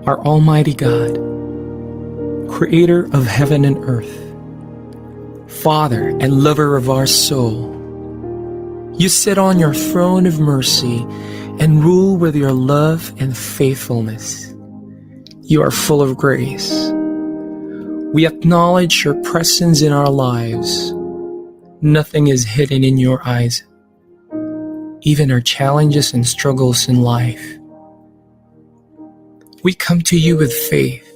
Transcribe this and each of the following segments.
our Almighty God, Creator of heaven and earth, Father and lover of our soul, you sit on your throne of mercy and rule with your love and faithfulness. You are full of grace. We acknowledge your presence in our lives. Nothing is hidden in your eyes, even our challenges and struggles in life. We come to you with faith.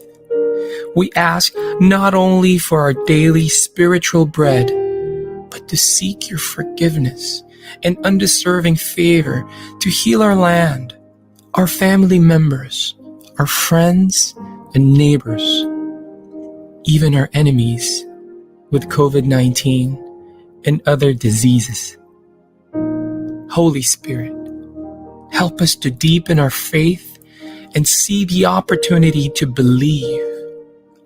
We ask not only for our daily spiritual bread, but to seek your forgiveness and undeserving favor to heal our land, our family members, our friends and neighbors, even our enemies with COVID-19 and other diseases. Holy Spirit, help us to deepen our faith and see the opportunity to believe,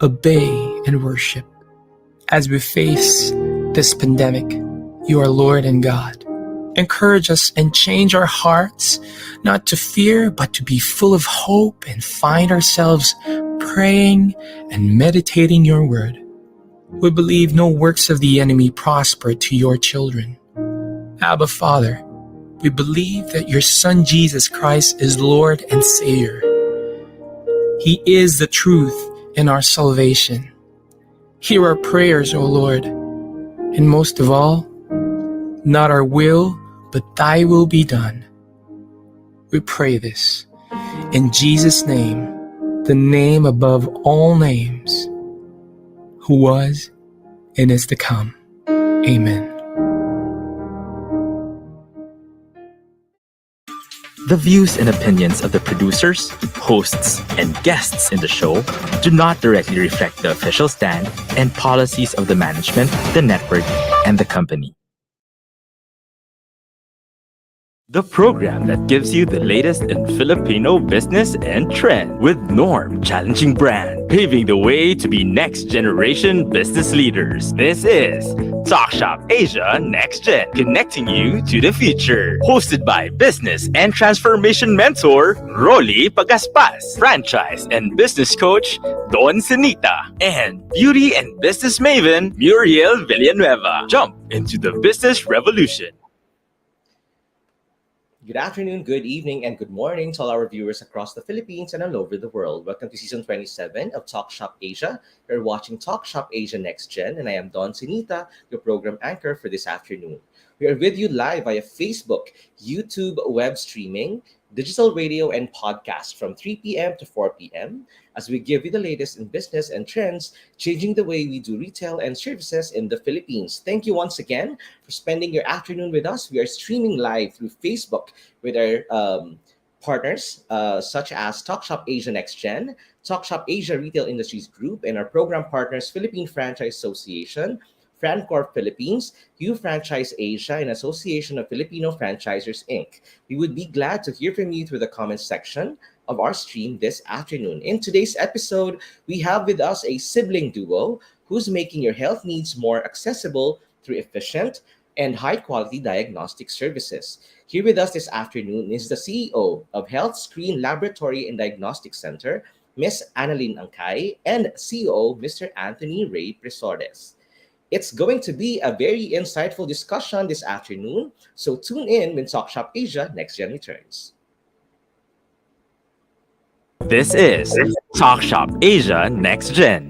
obey, and worship. As we face this pandemic, you are Lord and God. Encourage us and change our hearts, not to fear, but to be full of hope and find ourselves praying and meditating your word. We believe no works of the enemy prosper to your children. Abba, Father, we believe that your Son Jesus Christ is Lord and Savior. He is the truth and our salvation. Hear our prayers, O Lord, and most of all, not our will, but thy will be done. We pray this in Jesus' name, the name above all names, who was and is to come. Amen. The views and opinions of the producers, hosts, and guests in the show do not directly reflect the official stand and policies of the management, the network, and the company. The program that gives you the latest in Filipino business and trend with Norm Challenging Brand, paving the way to be next generation business leaders. This is TALK.SHOP.ASIA Nxt Gen, connecting you to the future. Hosted by business and transformation mentor Rolly Pagaspas, franchise and business coach Don Sinita, and beauty and business maven Muriel Villanueva. Jump into the business revolution. Good afternoon, good evening, and good morning to all our viewers across the Philippines and all over the world. Welcome to Season 27 of Talk Shop Asia. You're watching Talk Shop Asia Nxt Gen, and I am Don Sinita, your program anchor for this afternoon. We are with you live via Facebook, YouTube, web streaming, digital radio, and podcast from 3 p.m. to 4 p.m. as we give you the latest in business and trends, changing the way we do retail and services in the Philippines. Thank you once again for spending your afternoon with us. We are streaming live through Facebook with our partners such as Talk Shop Asia Nxt Gen, Talk Shop Asia Retail Industries Group, and our program partners Philippine Franchise Association, Francorp Philippines, Ufranchise Asia, and Association of Filipino Franchisers, Inc. We would be glad to hear from you through the comments section of our stream this afternoon. In today's episode, we have with us a sibling duo who's making your health needs more accessible through efficient and high-quality diagnostic services. Here with us this afternoon is the CEO of Health Screen Laboratory and Diagnostic Center, Ms. Analyn Angcay, and CEO, Mr. Anthony Ray Presores. It's going to be a very insightful discussion this afternoon, so tune in when Talk Shop Asia Nxt Gen returns. This is Talk Shop Asia Nxt Gen.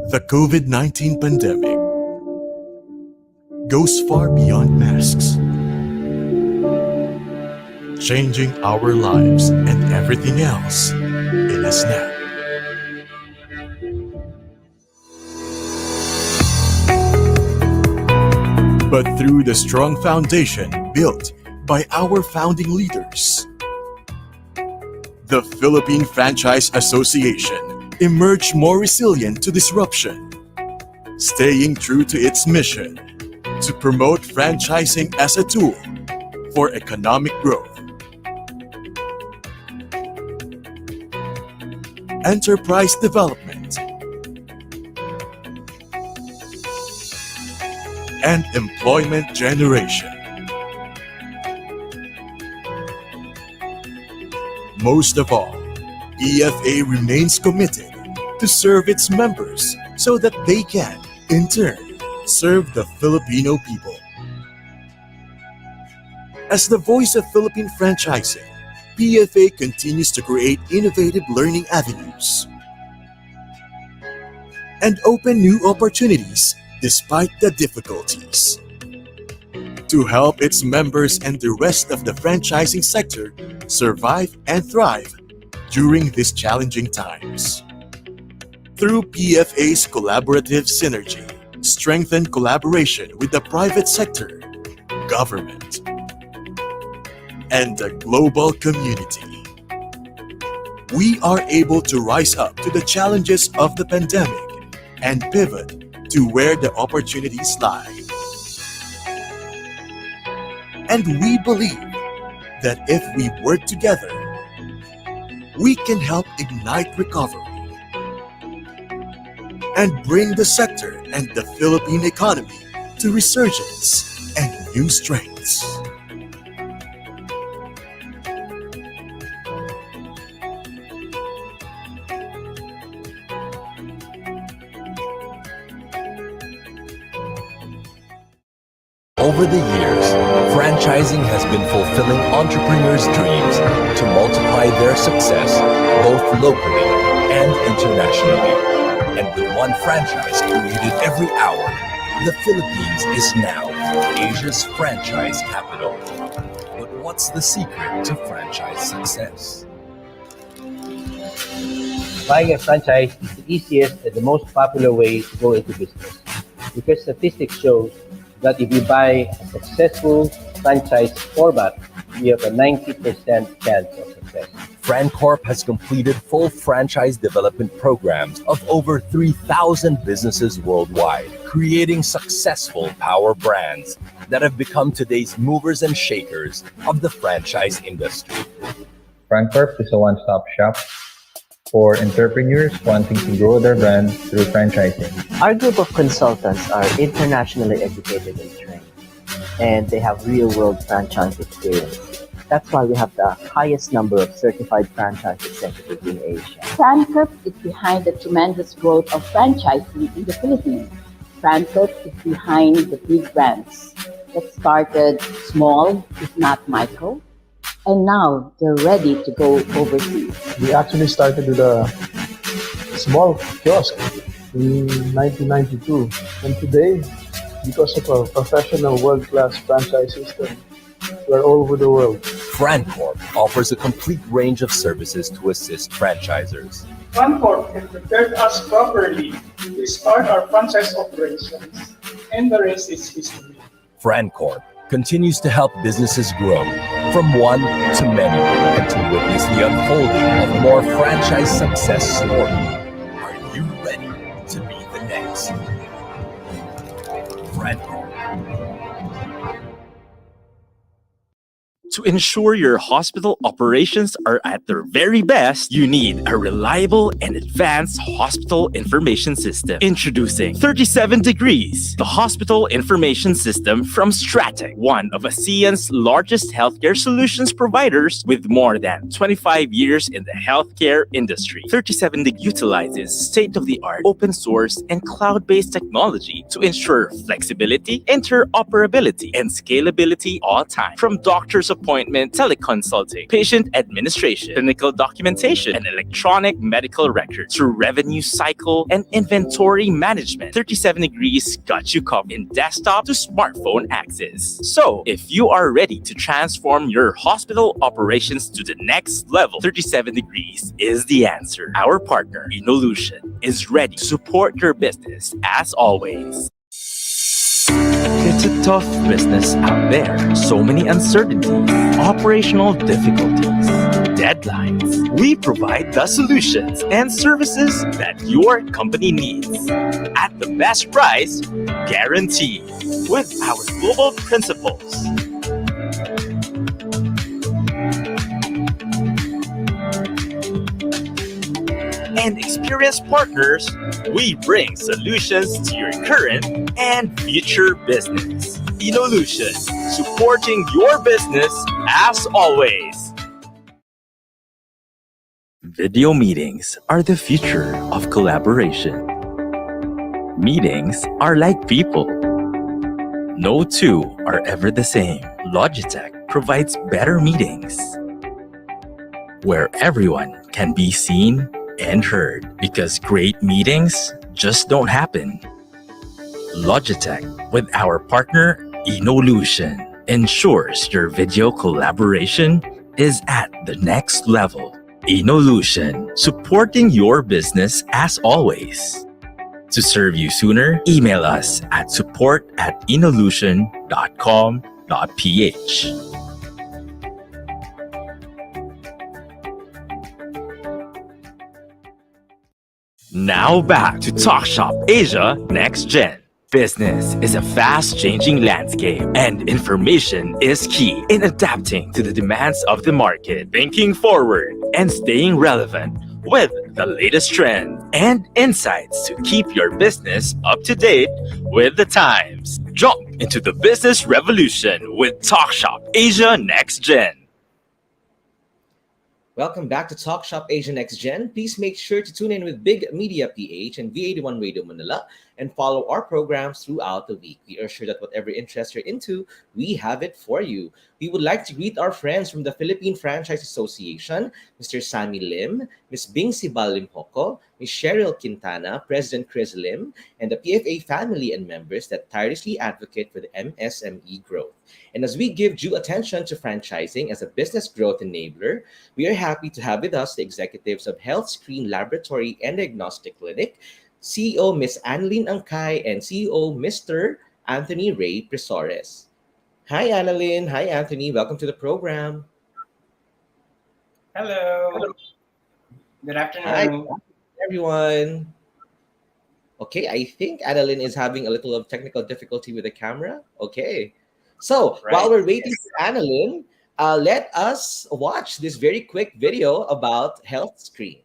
The COVID-19 pandemic goes far beyond masks, changing our lives and everything else in a snap. But through the strong foundation built by our founding leaders. The Philippine Franchise Association emerged more resilient to disruption, staying true to its mission to promote franchising as a tool for economic growth, enterprise development, and employment generation. Most of all, EFA remains committed to serve its members so that they can, in turn, serve the Filipino people. As the voice of Philippine franchising, PFA continues to create innovative learning avenues and open new opportunities despite the difficulties. To help its members and the rest of the franchising sector survive and thrive during these challenging times. Through PFA's collaborative synergy, strengthened collaboration with the private sector, government, and the global community, we are able to rise up to the challenges of the pandemic and pivot to where the opportunities lie. And we believe that if we work together, we can help ignite recovery and bring the sector and the Philippine economy to resurgence and new strengths. Over the years, franchising has been fulfilling entrepreneurs' dreams to multiply their success both locally and internationally. And with one franchise created every hour, the Philippines is now Asia's franchise capital. But what's the secret to franchise success? Buying a franchise is the easiest and the most popular way to go into business, because statistics show that if you buy a successful franchise format, you have a 90% chance of success. Francorp has completed full franchise development programs of over 3,000 businesses worldwide, creating successful power brands that have become today's movers and shakers of the franchise industry. Francorp is a one-stop shop for entrepreneurs wanting to grow their brand through franchising. Our group of consultants are internationally educated and trained, and they have real-world franchise experience. That's why we have the highest number of certified franchise executives in Asia. Francorp is behind the tremendous growth of franchising in the Philippines. Francorp is behind the big brands that started small, if not micro, and now they're ready to go overseas. We actually started with a small kiosk in 1992, and today, because of our professional world-class franchise system, we're all over the world. Francorp offers a complete range of services to assist franchisers. Francorp has prepared us properly to start our franchise operations, and the rest is history. Francorp continues to help businesses grow from one to many and to witness the unfolding of more franchise success stories. Are you ready to be the next? Francorp. To ensure your hospital operations are at their very best, you need a reliable and advanced hospital information system. Introducing 37 Degrees, the hospital information system from Stratic, one of ASEAN's largest healthcare solutions providers with more than 25 years in the healthcare industry. 37 Degrees utilizes state-of-the-art open source and cloud-based technology to ensure flexibility, interoperability, and scalability all time. From doctors' appointment, teleconsulting, patient administration, clinical documentation, and electronic medical records through revenue cycle and inventory management. 37 Degrees got you covered in desktop to smartphone access. So, if you are ready to transform your hospital operations to the next level, 37 Degrees is the answer. Our partner, Inolution, is ready to support your business as always. Your It's a tough business out there. So many uncertainties, operational difficulties, deadlines. We provide the solutions and services that your company needs at the best price guaranteed with our global principles. And experienced partners, we bring solutions to your current and future business. Inolution, supporting your business as always. Video meetings are the future of collaboration. Meetings are like people. No two are ever the same. Logitech provides better meetings where everyone can be seen and heard, because great meetings just don't happen. Logitech, with our partner Inolution, ensures your video collaboration is at the next level. Inolution, supporting your business as always. To serve you sooner, email us at support@inolution.com.ph. Now back to Talk Shop Asia Next Gen. Business is a fast-changing landscape, and information is key in adapting to the demands of the market, thinking forward, and staying relevant with the latest trends and insights to keep your business up to date with the times. Jump into the business revolution with Talk Shop Asia Next Gen. Welcome back to Talk Shop Asia Next Gen. Please make sure to tune in with Big Media PH and V81 Radio Manila and follow our programs throughout the week. We are sure that whatever interest you're into, we have it for you. We would like to greet our friends from the Philippine Franchise Association, Mr. Sammy Lim, Ms. Bing Sibal Limpoco, Ms. Cheryl Quintana, President Chris Lim, and the PFA family and members that tirelessly advocate for the MSME growth. And as we give due attention to franchising as a business growth enabler, we are happy to have with us the executives of Health Screen Laboratory and Diagnostic Clinic, CEO Ms. Analyn Angcay and CEO Mr. Anthony Ray Presores. Hi, Analyn. Hi, Anthony. Welcome to the program. Hello. Good Hi, afternoon. everyone. Okay, I think Analyn is having a little of technical difficulty with the camera. Okay. So while we're waiting for Analyn, let us watch this very quick video about Health Screen.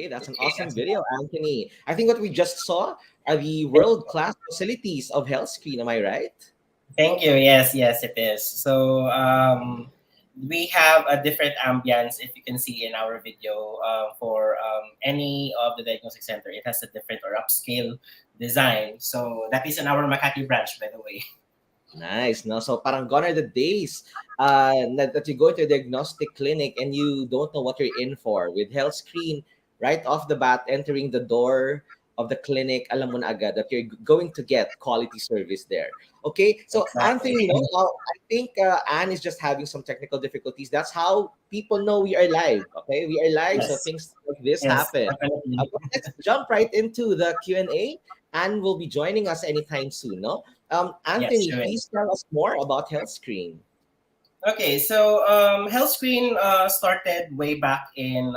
that's an awesome video, Anthony. I think what we just saw are the world-class facilities of Health Screen. Am I right? Thank you. Yes, yes, it is. So we have a different ambience, if you can see in our video, for any of the diagnostic center. It has a different or upscale design. So that is in our Makati branch, by the way. Nice. No, so parang gone are the days that you go to a diagnostic clinic and you don't know what you're in for. With Health Screen, right off the bat, entering the door of the clinic, alam mo na agad that you're going to get quality service there. Okay, so Exactly. Anthony, no, I think Anne is just having some technical difficulties. That's how people know we are live. Okay, we are live, so Yes, things like this yes, happen. definitely. But let's jump right into the Q&A. Anne will be joining us anytime soon, no? Yes, Anthony, sure. please tell us more about Health Screen. Okay, so Health Screen started way back in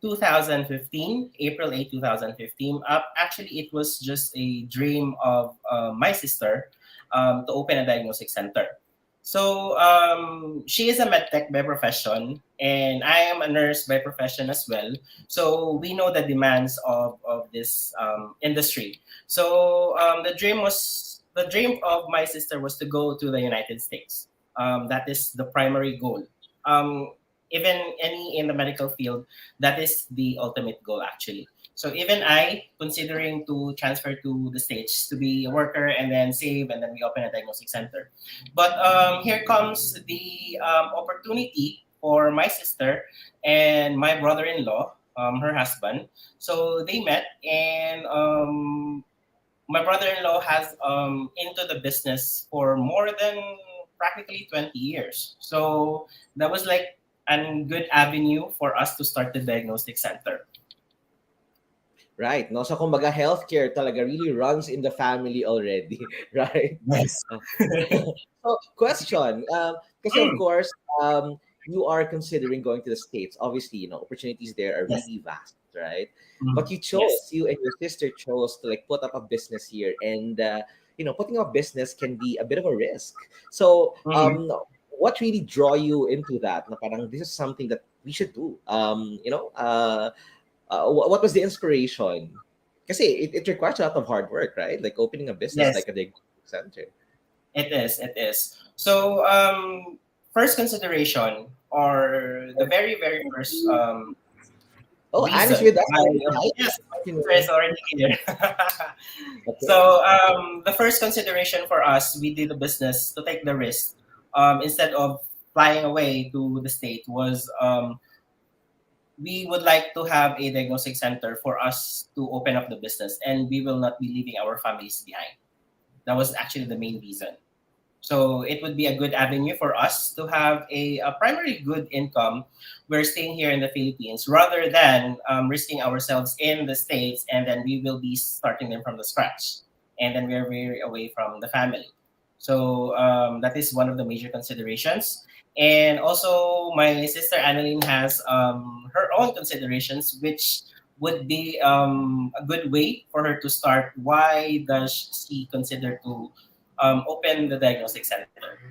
2015, April 8, 2015. Actually, it was just a dream of my sister to open a diagnostic center. So she is a medtech by profession, and I am a nurse by profession as well. So we know the demands of this industry. So the dream of my sister was to go to the United States. That is the primary goal. Even any in the medical field, that is the ultimate goal actually. So even I considering to transfer to the States to be a worker and then save and then we open a diagnostic center. But here comes the opportunity for my sister and my brother-in-law, her husband. So they met and my brother-in-law has into the business for more than practically 20 years. So that was like a good avenue for us to start the diagnostic center. Right. No, so kumbaga healthcare talaga really runs in the family already, right? Yes. So, question. Kasi of course, you are considering going to the States. Obviously, opportunities there are Yes. really vast, right? But Mhm. you Yes. chose, you and your sister chose to like put up a business here, and putting up a business can be a bit of a risk. So, Mhm. what really draw you into that? Na parang this is something that we should do. What was the inspiration? Kasi it requires a lot of hard work, right? Like opening a business Yes, like a diagnostic center. it is. It is. So first consideration or the very first Oh, Anne is reason with us why already. Hi. yes, Anne. is already here. Okay. So the first consideration for us, we did the business to take the risk instead of flying away to the state was we would like to have a diagnostic center for us to open up the business and we will not be leaving our families behind. That was actually the main reason. So it would be a good avenue for us to have a primary good income. We're staying here in the Philippines rather than risking ourselves in the States and then we will be starting them from the scratch. And then we're very away from the family. So that is one of the major considerations. And also, my sister Analyn has her own considerations, which would be a good way for her to start. Why does she consider to open the diagnostic center?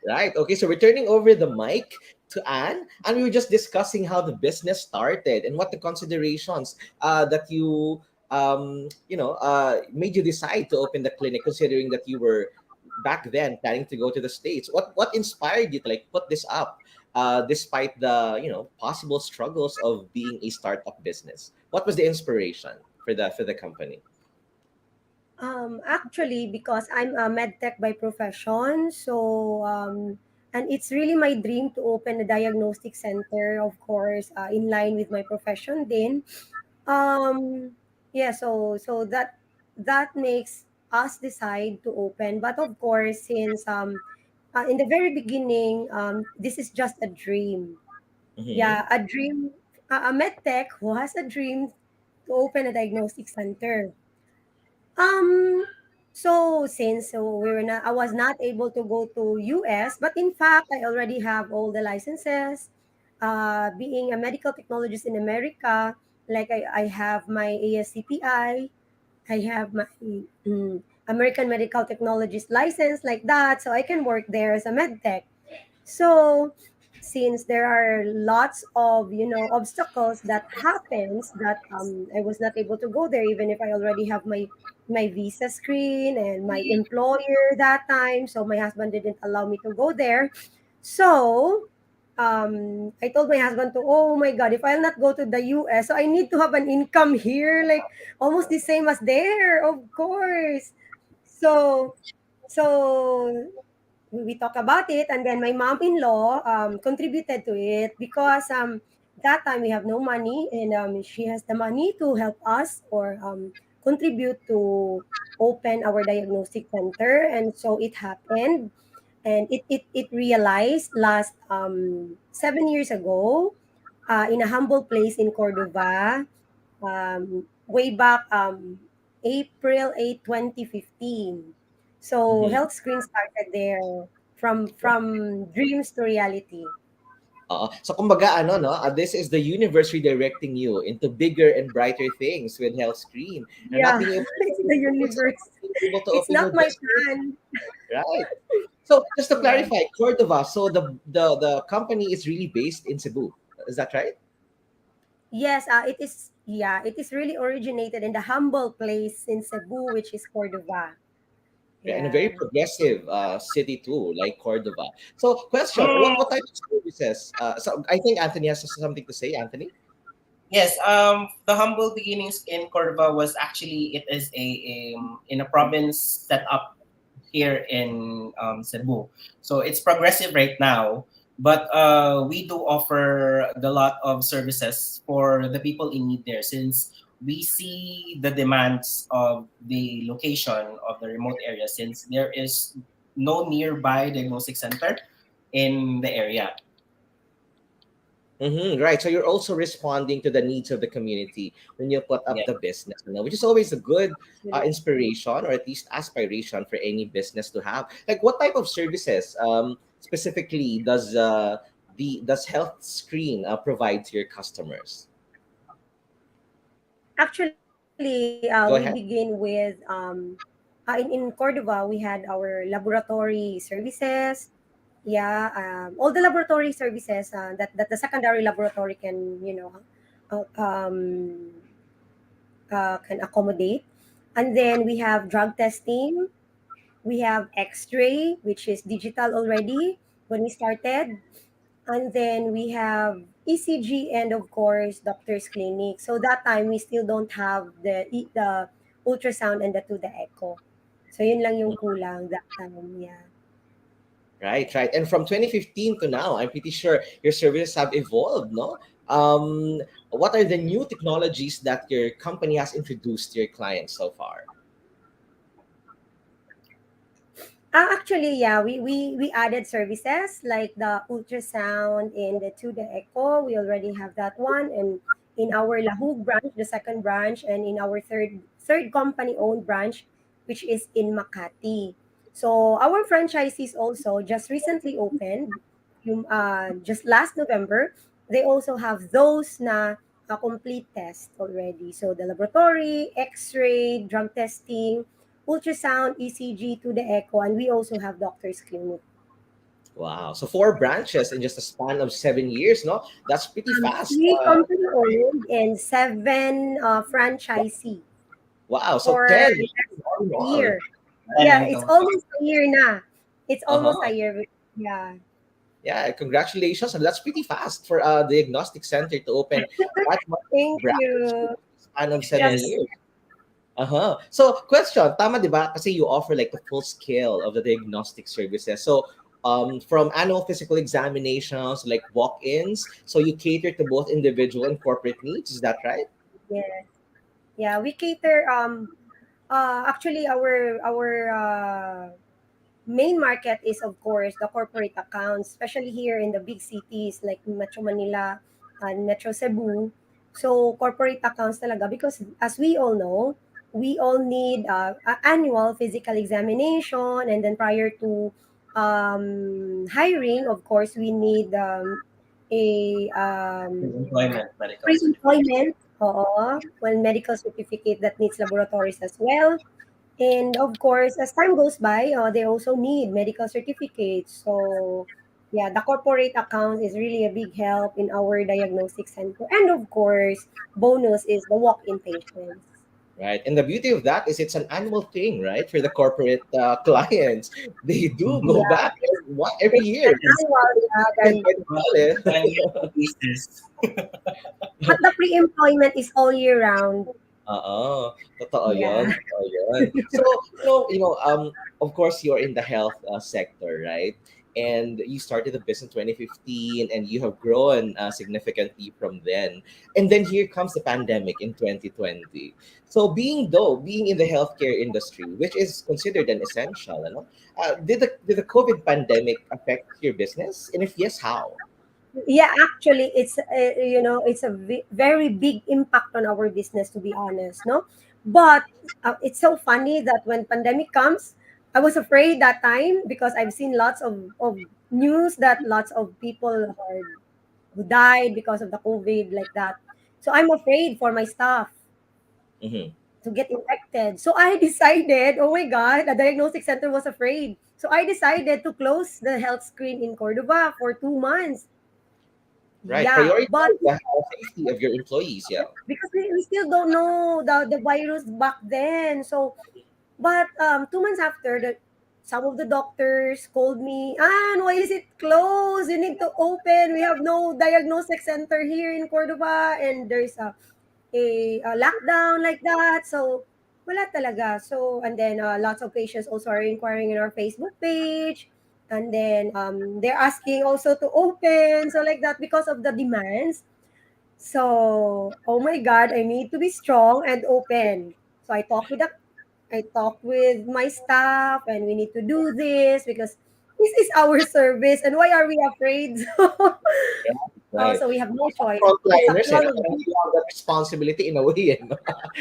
Right. Okay. So we're turning over the mic to Anne, and we were just discussing how the business started and what the considerations that made you decide to open the clinic, considering that you were back then planning to go to the States. What inspired you to like put this up, despite the possible struggles of being a startup business? What was the inspiration for the company? Actually, because I'm a medtech by profession, so and it's really my dream to open a diagnostic center, of course, in line with my profession. Then, um, yeah, so that makes us decide to open. But of course, since in the very beginning, this is just a dream. Mm-hmm. Yeah, a dream. A medtech who has a dream to open a diagnostic center. Um, since we were not, I was not able to go to US, but in fact, I already have all the licenses. Being a medical technologist in America, like I have my I have my American Medical Technologist license, like that, so I can work there as a med tech. So, since there are lots of obstacles that happens that I was not able to go there even if I already have my visa screen and my employer that time. So my husband didn't allow me to go there. So I told my husband to, oh my God, if I'll not go to the US, so I need to have an income here, like almost the same as there, of course. So, so we talk about it, and then my mom-in-law contributed to it because that time we have no money, and she has the money to help us or contribute to open our diagnostic center, and so it happened, and it realized last 7 years ago in a humble place in Cordova, way back April 8, 2015. So Mhm. health screen started there from dreams to reality. Oo. So kumbaga ano 'no, this is the universe redirecting you into bigger and brighter things with health screen and not Yeah, being able it's to the focus on universe. being able to It's open your not my business, plan. right? So just to Yeah. clarify, Cordova, so the company is really based in Cebu. Is that right? Yes, it is. Yeah, it is really originated in the humble place in Cebu, which is Cordova. Yeah, and a very Yeah. progressive city too, like Cordova. So question, what Mm, type of services? So I think Anthony has something to say, Anthony? yes, the humble beginnings in Cordova was actually it is in a province set up here in Cebu. So it's progressive right now, but we do offer the lot of services for the people in need there since we see the demands of the location of the remote area since there is no nearby diagnostic center in the area. Right. So you're also responding to the needs of the community when you put up Yeah. the business, which is always a good Absolutely. inspiration or at least aspiration for any business to have. Like, what type of services specifically does Health Screen provide to your customers? Actually, we Go ahead. begin with in Cordova, we had our laboratory services. Yeah, all the laboratory services that the secondary laboratory can, can accommodate. And then we have drug testing. We have X-ray, which is digital already when we started. And then we have ECG and of course doctor's clinic. So that time we still don't have the ultrasound and the echo. So yun lang yung kulang that time. Yeah. Right, right. And from 2015 to now, I'm pretty sure your services have evolved, no? What are the new technologies that your company has introduced to your clients so far? Actually, yeah, we added services like the ultrasound and the echo. We already have that one, and in our Lahug branch, the second branch, and in our third company owned branch, which is in Makati. So our franchisees also just recently opened, just last November. They also have those na a complete test already. So the laboratory, X-ray, drug testing, ultrasound, ECG to the echo, and we also have doctor's clinic. Wow. So four branches in just a span of 7 years, no? That's pretty fast. Three company owned and seven franchisee Wow. So for 10 a all in all. year. And Yeah, in it's total. almost a year na. It's almost a Uh-huh. year. Yeah. Yeah, congratulations. And that's pretty fast for a diagnostic center to open that much Thank branch you. in a span of seven Yes. years. Uh-huh. So, question, tama 'di ba? Kasi you offer like the full scale of the diagnostic services. So, from annual physical examinations, like walk-ins, so you cater to both individual and corporate needs. Is that right? Yes. Yeah, we cater actually our main market is of course the corporate accounts, especially here in the big cities like Metro Manila and Metro Cebu. So corporate accounts talaga because as we all know, we all need annual physical examination, and then prior to hiring, of course, we need a Employment medical certificate. pre-employment, oo, well, medical certificate that needs laboratories as well. And of course, as time goes by, they also need medical certificates. So yeah, the corporate account is really a big help in our diagnostic center. And of course, bonus is the walk-in patients. Right. And the beauty of that is it's an annual thing, right? For the corporate clients, they do go Yeah, back every it's year. an annual, Even the, by the wallet. Annual basis. but the pre-employment is all year round. Oo, totoo Yeah. 'yun, totoo 'yun. So, of course, you're in the health sector, right? And you started the business in 2015, and you have grown significantly from then. And then here comes the pandemic in 2020. So, being in the healthcare industry, which is considered an essential, did the COVID pandemic affect your business? And if yes, how? Yeah, actually, it's it's a very big impact on our business, to be honest, no. But it's so funny that when pandemic comes, I was afraid that time because I've seen lots of news that lots of people are who died because of the COVID like that. So I'm afraid for my staff Hmm. to get infected. So I decided, oh my God, the diagnostic center was afraid. So I decided to close the health screen in Cordova for 2 months. Right, Yeah, but prioritize the health safety of your employees. Yeah. because we still don't know the virus back then. So, but 2 months after, some of the doctors called me, why is it closed? You need to open. We have no diagnostic center here in Cordova, and there's a lockdown like that. So, wala talaga. So, and then lots of patients also are inquiring in our Facebook page. And then they're asking also to open. So, like that, because of the demands. So, oh my God, I need to be strong and open. So I talked with my staff, and we need to do this because this is our service, and why are we afraid? Yeah, right. So we have no choice. It's a Frontliners, call of parang duty. you have that responsibility in a way,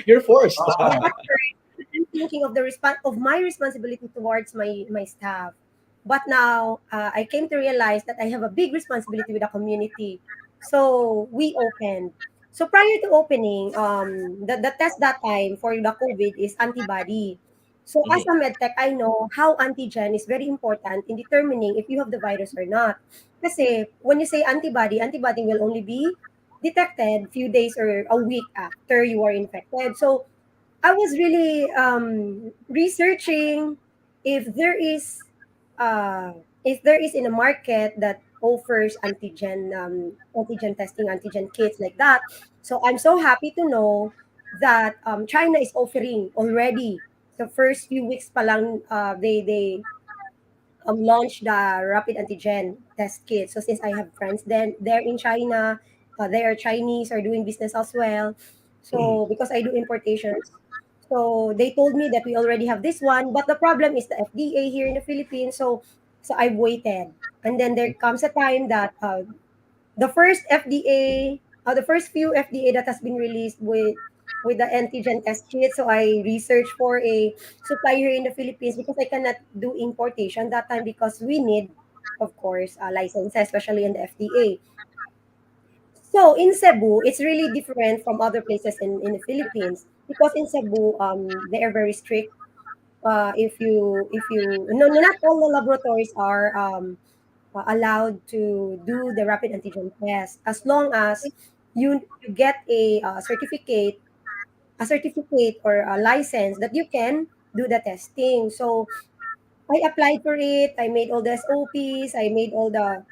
You're forced. Yeah, at first, I'm thinking of the of my responsibility towards my staff. But now I came to realize that I have a big responsibility with the community. So we opened. So prior to opening, the test that time for the COVID is antibody. So as Mhm. a medtech, I know how antigen is very important in determining if you have the virus or not. Kasi when you say antibody, antibody will only be detected few days or a week after you are infected. So I was really researching if there is if there is in a market that offers antigen testing, antigen kits like that. So I'm so happy to know that China is offering already the first few weeks pa lang, they launched the rapid antigen test kit. So since I have friends then there in China, they are Chinese, are doing business as well. So because I do importations, so they told me that we already have this one, but the problem is the FDA here in the Philippines. So I've waited, and then there comes a time that the first FDA, the first few FDA that has been released with the antigen test kit. So I researched for a supplier here in the Philippines because I cannot do importation that time because we need, of course, licenses, especially in the FDA. So in Cebu, it's really different from other places in the Philippines because in Cebu, they are very strict. If you no, no, not all the laboratories are allowed to do the rapid antigen test as long as you get a certificate or a license that you can do the testing. So I applied for it. I made all the SOPs. I made all the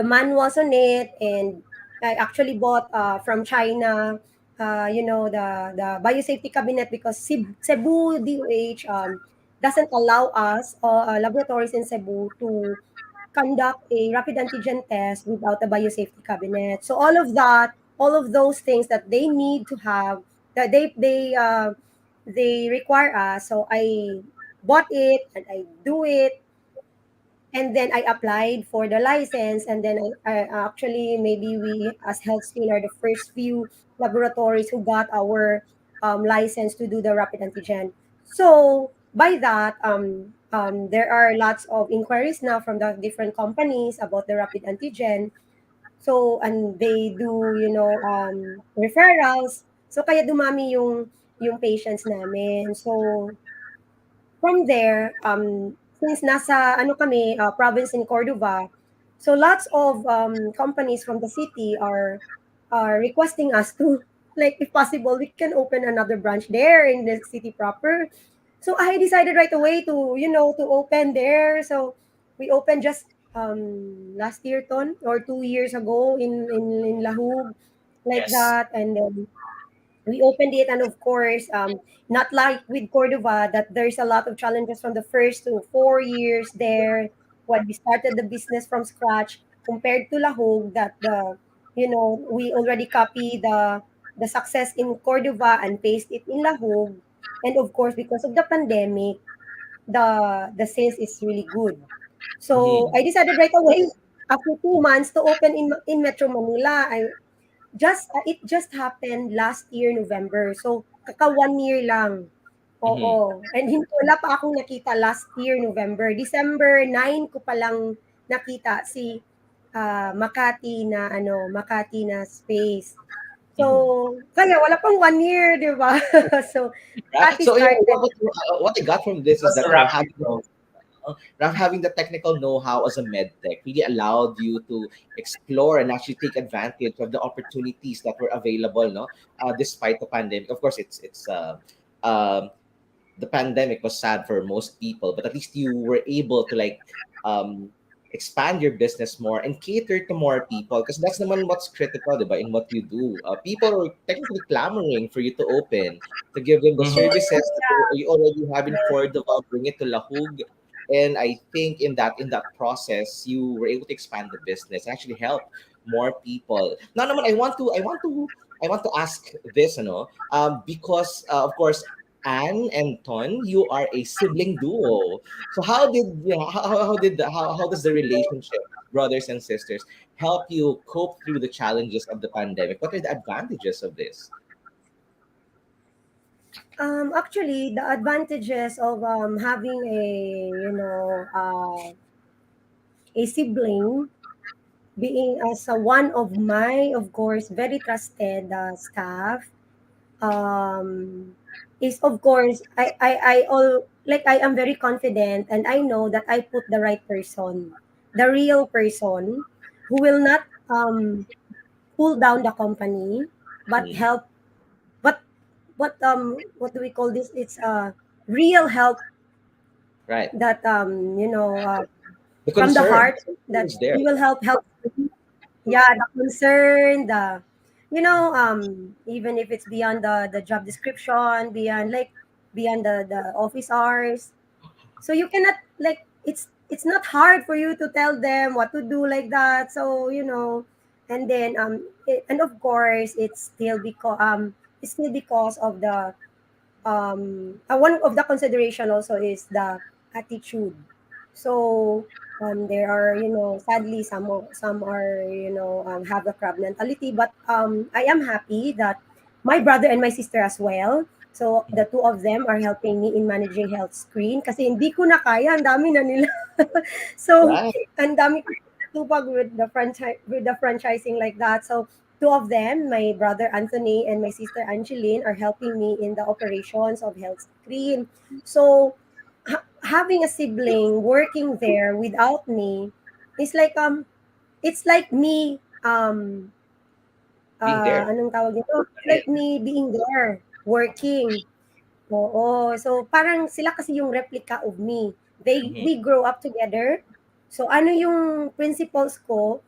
manuals on it, and I actually bought from China, the biosafety cabinet because Cebu DOH doesn't allow us laboratories in Cebu to conduct a rapid antigen test without a biosafety cabinet. So all of those things that they need to have, that they require us. So I bought it and I do it, and then I applied for the license, and then I actually, maybe we as health screen are the first few laboratories who got our license to do the rapid antigen. So by that, there are lots of inquiries now from the different companies about the rapid antigen. So and they do referrals. So kaya dumami yung patients namin. So from there, since nasa ano kami, province in Cordova, So lots of companies from the city are requesting us to, like, if possible, we can open another branch there in the city proper. So I decided right away to, to open there. So we opened just last year, Ton, or 2 years ago in Lahug, like Yes. that. And then we opened it, and of course, not like with Cordova, that there's a lot of challenges from the first to 4 years there when we started the business from scratch, compared to Lahog, that we already copy the success in Cordova and paste it in Lahog. And of course, because of the pandemic, the sales is really good. So Mhm. I decided right away after 2 months to open in Metro Manila. It just happened last year November. So kaka 1 year lang. Mhm. Oo. And wala pa akong nakita last year November. December 9 ko pa lang nakita si Makati na space. Mhm. So, kaya wala pang 1 year, di ba? So, Right. Makati So started. what I got from this is That's that a rapid having growth. having the technical know-how as a med tech really allowed you to explore and actually take advantage of the opportunities that were available, no, despite the pandemic. Of course, it's um, the pandemic was sad for most people, but at least you were able to like um, expand your business more and cater to more people, because that's naman what's critical, diba, in what you do. People are technically clamoring for you to open, to give them the Mhm. services that you already have in Cordova, bring it to Lahug. And I think in that process, you were able to expand the business and actually help more people. Now, naman, I want to ask this, because of course, Anne and Ton, you are a sibling duo. So how does the relationship, brothers and sisters, help you cope through the challenges of the pandemic? What are the advantages of this? Actually, the advantages of having a sibling, being as one of my, of course, very trusted staff, um, is, of course, I am very confident, and I know that I put the right person, the real person, who will not pull down the company, but Mm, help. But what do we call this? It's real help, right. that The from the concern. heart, The concern that is there. we will help. Yeah, the concern, even if it's beyond the job description, beyond the office hours. So you cannot, like, it's not hard for you to tell them what to do, like that. So, and then and of course, it's still because of the one of the consideration also is the attitude. So there are, sadly, some are, have a crab mentality, but I am happy that my brother and my sister as well, so the two of them are helping me in managing health screen, kasi hindi ko na kaya, ang dami na nila. So Right. ang dami ko natupag with the franchising, like that. So two of them, my brother Anthony and my sister Angeline, are helping me in the operations of health screen. So having a sibling working there without me is like, it's like me, Being there. anong tawag nito? It's Right. like me being there working. Oo. So parang sila kasi yung replica of me. Mhm. We grow up together. So ano yung principles ko,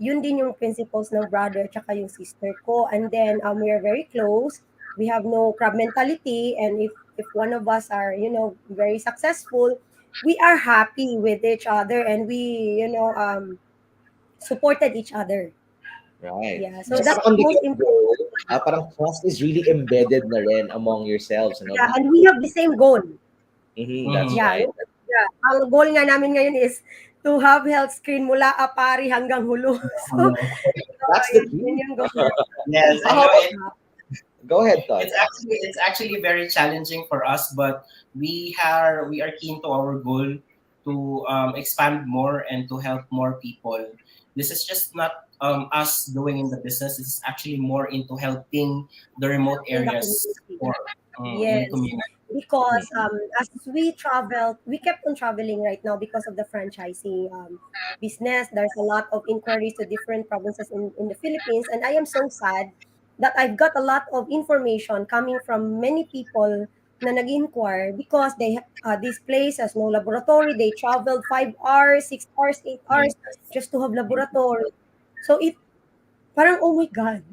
yun din yung principles ng brother tsaka yung sister ko. And then we are very close. We have no crab mentality, and if one of us are, very successful, we are happy with each other, and we, supported each other. Right. Yeah. So So that's parang on the the most important. get-go, parang trust is really embedded na rin among yourselves, Yeah, and we have the same goal. That's Mhm. Yeah, right. yeah. Ang goal nga namin ngayon is to have health screen mula Apari hanggang Hulo. So, That's the yun key. yung goal natin. Yes, I How know about, it. go ahead, Ton. It's actually very challenging for us, but we are keen to our goal to expand more and to help more people. This is just not us doing in the business. It's actually more into helping the remote In the areas community. more. in the Yes, community. because as we traveled, we kept on traveling right now because of the franchising business. There's a lot of inquiries to different provinces in the Philippines, and I am so sad that I've got a lot of information coming from many people na nag-inquire because this place has no laboratory. They traveled 5 hours, 6 hours, 8 hours just to have laboratory. So parang oh my God,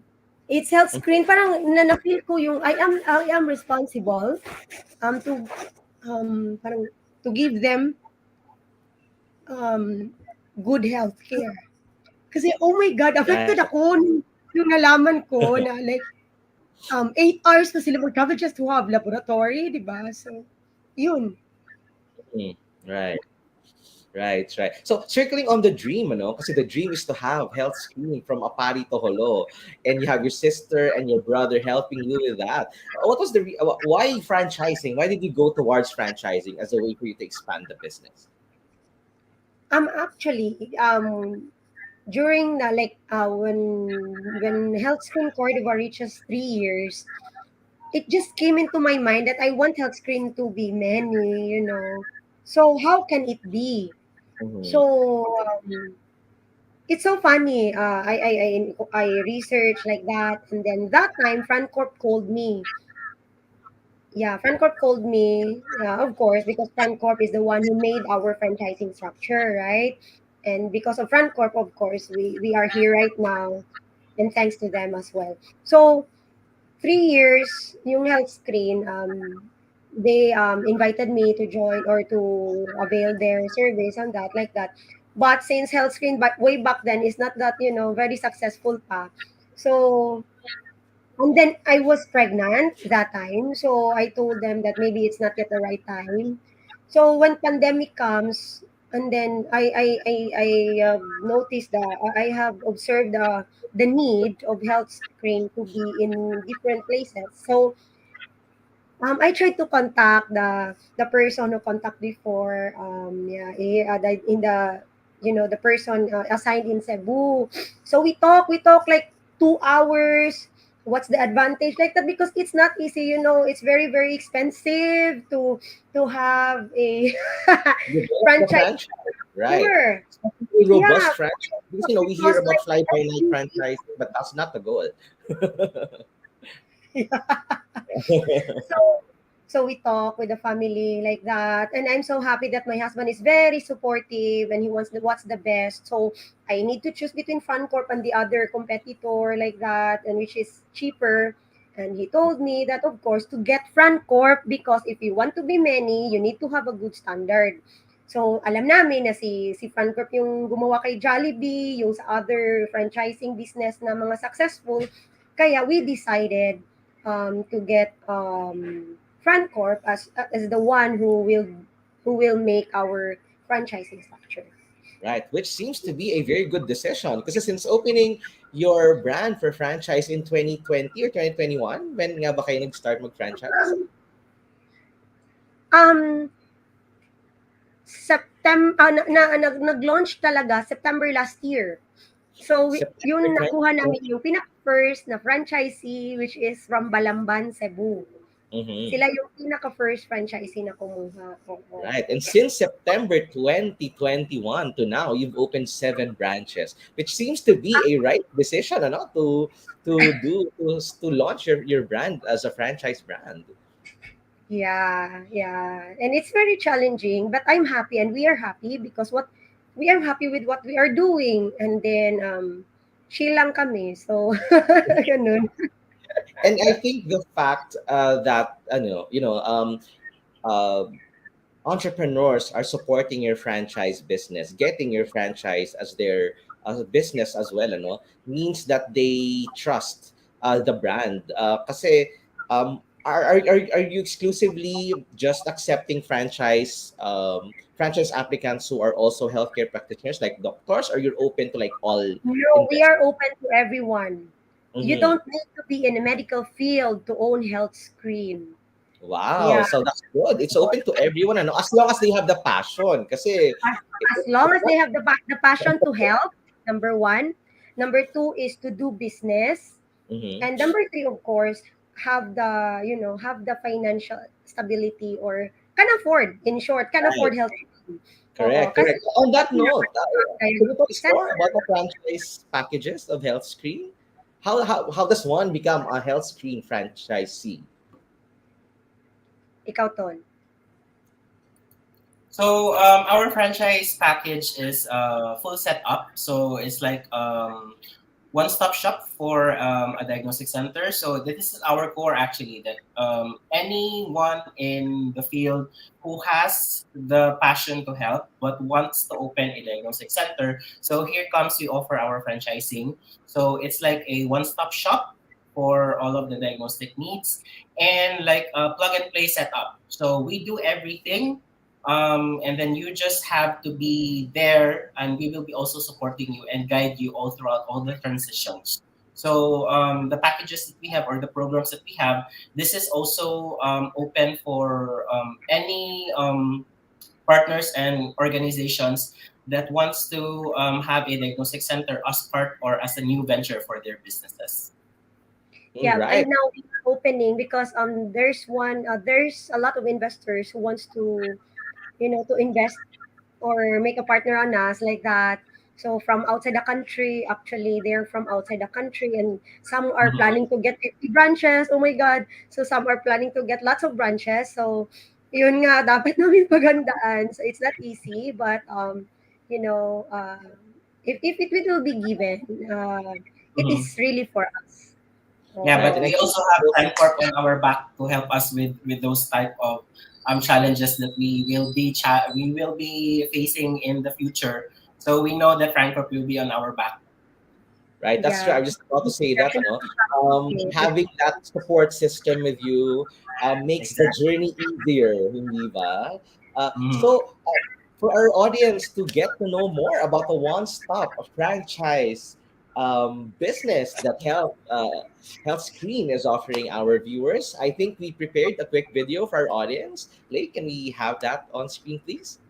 it's health screen. Parang na-feel ko yung I am responsible to parang to give them um good health care. Kasi oh my God, affected Right. ako nung nalaman ko na like 8 hours na sila mag-travel just to have laboratory, di ba? So, yun. Mm, right. Right, right. So circling on the dream, because the dream is to have health screening from Apari to Holo, and you have your sister and your brother helping you with that. What was why franchising? Why did you go towards franchising as a way for you to expand the business? Actually, during the like when health screen Cordova reaches 3 years, it just came into my mind that I want health screen to be many. So how can it be? Mhm. So it's so funny. I researched like that, and then that time Francorp called me. Yeah, Francorp called me. Of course, because Francorp is the one who made our franchising structure, right? And because of Francorp, of course, we are here right now, and thanks to them as well. So 3 years, yung health screen, they invited me to join or to avail their service and that, like that. But since health screen way back then is not that, very successful pa. So, and then I was pregnant that time. So I told them that maybe it's not yet the right time. So when pandemic comes, and then I noticed that I have observed the need of health screen to be in different places. So I tried to contact the person who contact before. Yeah, in the person assigned in Cebu. So we talk like 2 hours. What's the advantage like that? Because it's not easy. It's very very expensive to have a The franchise. franchise, right? Sure. A Yeah, robust franchise. Because we hear because about like fly by night franchise, but that's not the goal. so so we talk with the family like that, and I'm so happy that my husband is very supportive and he wants what's the best. So I need to choose between Francorp and the other competitor like that, and which is cheaper. And he told me that of course to get Francorp, because if you want to be many you need to have a good standard. So alam namin na si Francorp yung gumawa kay Jollibee, yung sa other franchising business na mga successful, kaya we decided to get Francorp as the one who will make our franchising structure. Right, which seems to be a very good decision because since opening your brand for franchise in 2020 or 2021, when nga ba kayo nag-start mag-franchise? Um, September nag-launch talaga September last year. So September yun nakuha namin 2020. yung pinaka first na franchisee, which is from Balamban, Cebu. Mhm. Sila yung pinaka first franchisee na kumuha. Oo. Right, and since September 2021 to now, you've opened 7 branches, which seems to be a right decision, to launch your brand as a franchise brand. Yeah, yeah. And it's very challenging, but I'm happy and we are happy because what we are happy with what we are doing. And then chill lang kami. So ganun. And I think the fact that uh, entrepreneurs are supporting your franchise business, getting your franchise as their business as well, means that they trust the brand. Kasi are you exclusively just accepting franchise applicants who are also healthcare practitioners like doctors, or you're open to like all No, we investors? are open to everyone. You Mhm. don't need to be in a medical field to own health screen. Wow, Yeah. so that's good. It's open to everyone, as long as they have the passion. Kasi As, if as long as they have the passion to help, number one. Number two is to do business. Mhm. And number three, of course, have the have the financial stability, or can afford, in short, can afford Right. health. Oo, Correct, kasi correct. On that note, can you tell diagnostic us more center. about the franchise packages of Health Screen? How does one become a Health Screen franchisee? Ikaw, Ton. So our franchise package is full setup. So it's like one-stop shop for a diagnostic center. So this is our core actually, that anyone in the field who has the passion to help but wants to open a diagnostic center. So here comes, we offer our franchising. So it's like a one-stop shop for all of the diagnostic needs, and like a plug and play setup. So we do everything, and then you just have to be there, and we will be also supporting you and guide you all throughout all the transitions. So the packages that we have, or the programs that we have, this is also open for any partners and organizations that wants to have a diagnostic center as part or as a new venture for their businesses. Yeah, Right. and now we are opening because there's a lot of investors who wants to to invest or make a partner on us like that. So from outside the country, actually, they're from outside the country, and some are Mhm. planning to get 50 branches. Oh my God! So some are planning to get lots of branches. So yun nga, dapat namin paghandaan. So it's not easy, but you know, if it will be given, it Mhm. is really for us. Yeah, Right. but And I Oo. we think also have Francorp on our back to help us with those type of challenges that we will be facing in the future. So we know that Francorp will be on our back. right, that's true. Yeah. I was just about to say that, Definitely. having that support system with you makes the Exactly. journey easier, hindi ba? Mhm. So, for our audience to get to know more about the one-stop franchise business that Health Screen is offering our viewers, I think we prepared a quick video for our audience. Lay, can we have that on screen, please?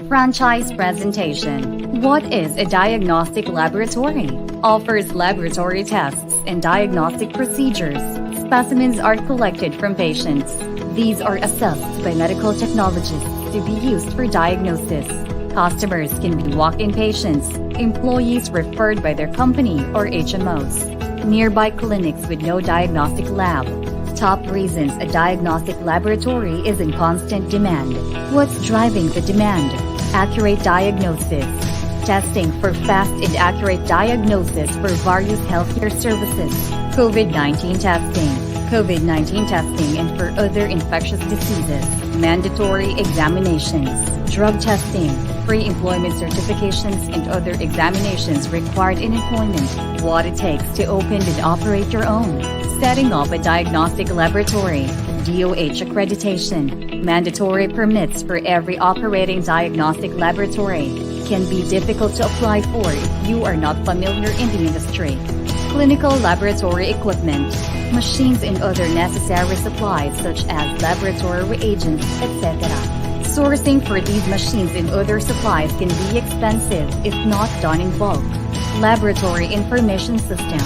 Franchise presentation. What is a diagnostic laboratory? Offers laboratory tests and diagnostic procedures. Specimens are collected from patients. These are assessed by medical technologists to be used for diagnosis. Customers can be walk-in patients, employees referred by their company or HMOs, nearby clinics with no diagnostic lab. Top reasons a diagnostic laboratory is in constant demand. What's driving the demand? Accurate diagnosis. Testing for fast and accurate diagnosis for various healthcare services. COVID-19 testing. COVID-19 testing and for other infectious diseases. Mandatory examinations. Drug testing. Pre-employment certifications and other examinations required in employment. What it takes to open and operate your own. Setting up a diagnostic laboratory. DOH accreditation. Mandatory permits for every operating diagnostic laboratory. Can be difficult to apply for if you are not familiar in the industry. Clinical laboratory equipment. Machines and other necessary supplies such as laboratory reagents, etc. Sourcing for these machines and other supplies can be expensive if not done in bulk. Laboratory information system.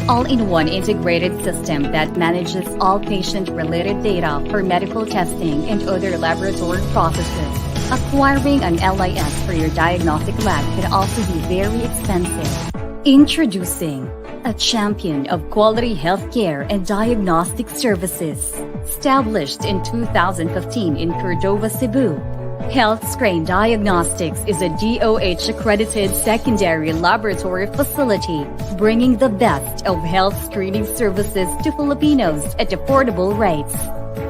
All-in-one integrated system that manages all patient-related data for medical testing and other laboratory processes. Acquiring an LIS for your diagnostic lab can also be very expensive. Introducing a champion of quality healthcare and diagnostic services. Established in 2015 in Cordova, Cebu, Health Screen Diagnostics is a DOH-accredited secondary laboratory facility, bringing the best of health screening services to Filipinos at affordable rates.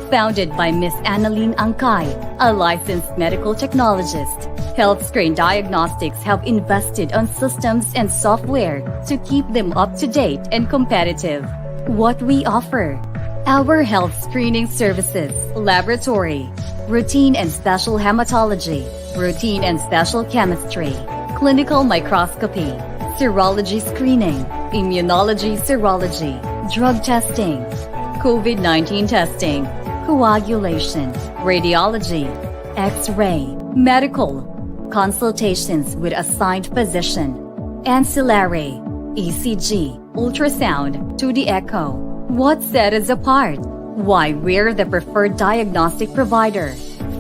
Founded by Ms. Analyn Angcay, a licensed medical technologist, Health Screen Diagnostics have invested on systems and software to keep them up to date and competitive. What we offer: our health screening services, laboratory, routine and special hematology, routine and special chemistry, clinical microscopy, serology screening, immunology serology, drug testing, COVID-19 testing, coagulation, radiology, X-ray, medical, consultations with assigned physician, ancillary, ECG, ultrasound, 2D echo, What set us apart? Why we're the preferred diagnostic provider.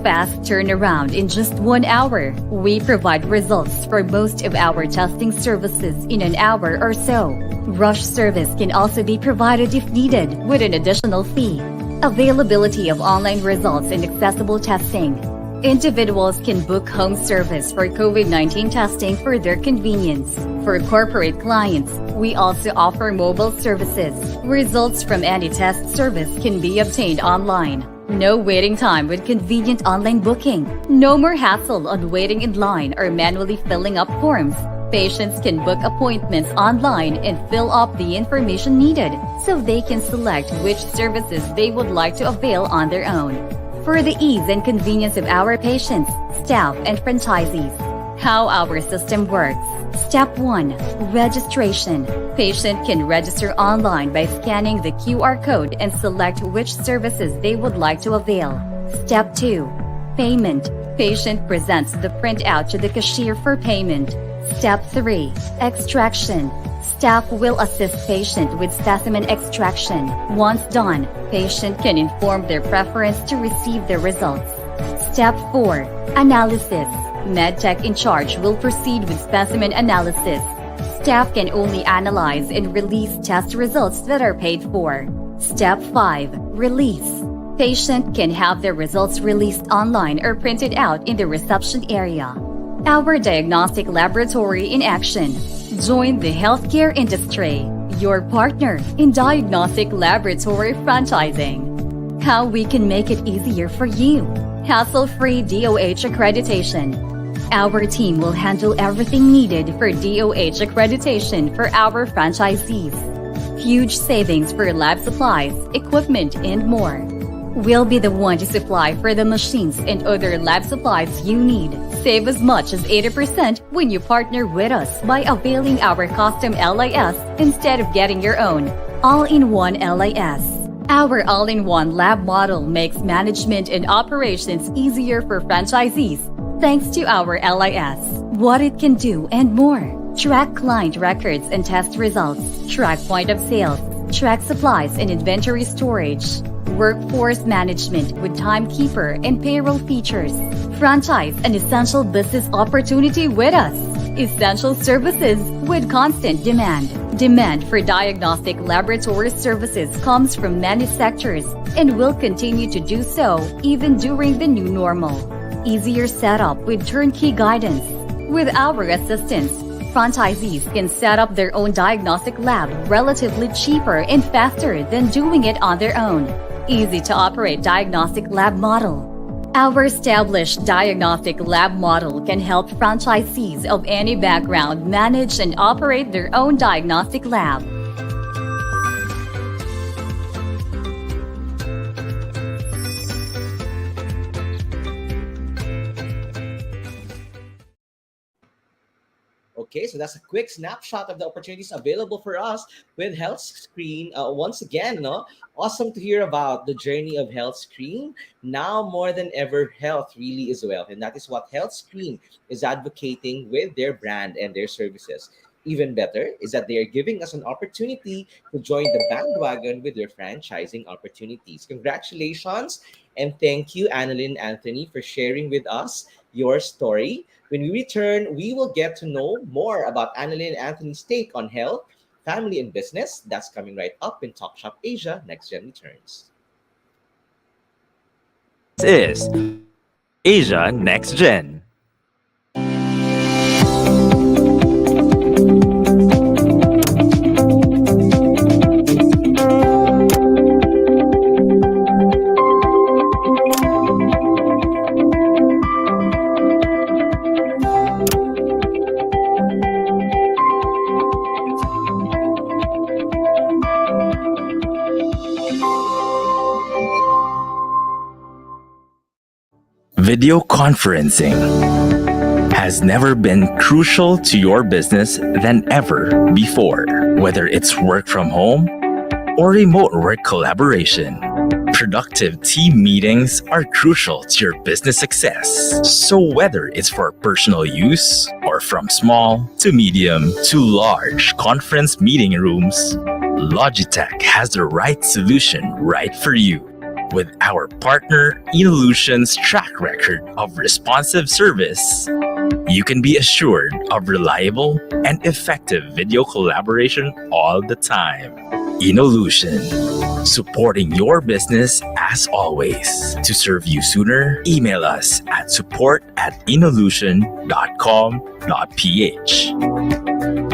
Fast turnaround in just 1 hour. We provide results for most of our testing services in an hour or so. Rush service can also be provided if needed with an additional fee. Availability of online results and accessible testing. Individuals can book home service for COVID-19 testing for their convenience. For corporate clients, we also offer mobile services. Results from any test service can be obtained online. No waiting time with convenient online booking. No more hassle on waiting in line or manually filling up forms. Patients can book appointments online and fill up the information needed so they can select which services they would like to avail on their own. For the ease and convenience of our patients, staff, and franchisees. How our system works. Step 1. Registration. Patient can register online by scanning the QR code and select which services they would like to avail. Step 2. Payment. Patient presents the printout to the cashier for payment. Step 3. Extraction. Staff will assist patient with specimen extraction. Once done, patient can inform their preference to receive the results. Step 4. Analysis. MedTech in charge will proceed with specimen analysis. Staff can only analyze and release test results that are paid for. Step 5. Release. Patient can have their results released online or printed out in the reception area. Our diagnostic laboratory in action. Join the healthcare industry, your partner in diagnostic laboratory franchising. How we can make it easier for you. Hassle-free DOH accreditation. Our team will handle everything needed for DOH accreditation for our franchisees. Huge savings for lab supplies, equipment, and more. We'll be the one to supply for the machines and other lab supplies you need. Save as much as 80% when you partner with us by availing our custom LIS instead of getting your own. All-in-one LIS. Our all-in-one lab model makes management and operations easier for franchisees thanks to our LIS. What it can do and more. Track client records and test results. Track point of sales. Track supplies and inventory storage. Workforce management with timekeeper and payroll features. Franchise an essential business opportunity with us. Essential services with constant demand. Demand for diagnostic laboratory services comes from many sectors and will continue to do so even during the new normal. Easier setup with turnkey guidance. With our assistance, franchisees can set up their own diagnostic lab relatively cheaper and faster than doing it on their own. Easy to operate diagnostic lab model. Our established diagnostic lab model can help franchisees of any background manage and operate their own diagnostic lab. Okay, so that's a quick snapshot of the opportunities available for us with Health Screen. Once again, no, awesome to hear about the journey of Health Screen. Now more than ever, health really is wealth, and that is what Health Screen is advocating with their brand and their services. Even better is that they are giving us an opportunity to join the bandwagon with their franchising opportunities. Congratulations, and thank you, Analyn, Anthony, for sharing with us your story. When we return, we will get to know more about Analyn and Anthony's take on health, family, and business. That's coming right up in Talk Shop Asia. Next Gen returns. This is Asia Next Gen. Video conferencing has never been crucial to your business than ever before, whether it's work from home or remote work collaboration. Productive team meetings are crucial to your business success. So whether it's for personal use or from small to medium to large conference meeting rooms, Logitech has the right solution right for you. With our partner Evolution's track record of responsive service, you can be assured of reliable and effective video collaboration all the time. Inolution, supporting your business as always. To serve you sooner, email us at support@inolution.com.ph.